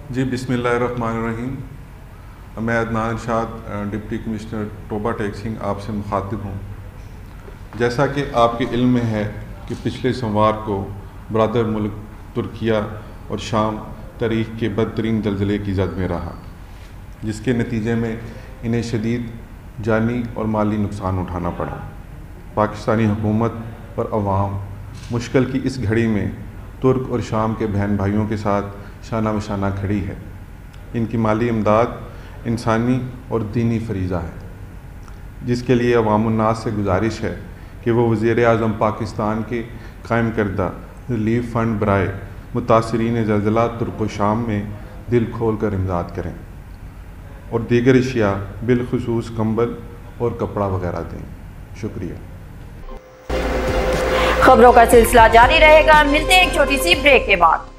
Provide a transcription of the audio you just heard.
जी बिस्मिल्लाहिर्रहमानिर्रहीम। मैं अदनान इरशाद deputy commissioner Toba taxing आपसे मुखातिब हूँ। जैसा कि आपके इल्म में है कि पिछले सोमवार को बरादर मुल्क तुर्किया और शाम तारीख़ के बदतरीन ज़लज़ले की जद में रहा, जिसके नतीजे में इन्हें शदीद जानी और माली नुकसान उठाना पड़ा। पाकिस्तानी हुकूमत और अवाम मुश्किल की इस घड़ी में तुर्क और शाम के बहन भाइयों के साथ शाना बशाना खड़ी है। इनकी माली इमदाद इंसानी और दीनी फरीज़ा है, जिसके लिए अवामुन्नास से गुजारिश है कि वो वज़ीर आज़म पाकिस्तान के कायम करदा रिलीफ फ़ंड बराए मुतासरीन ज़लज़ला तुर्क व शाम में दिल खोल कर इमदाद करें और दीगर अशिया बिलखुसूस कंबल और कपड़ा वगैरह दें। शुक्रिया। खबरों का सिलसिला जारी रहेगा। मिलते हैं एक छोटी सी ब्रेक के बाद।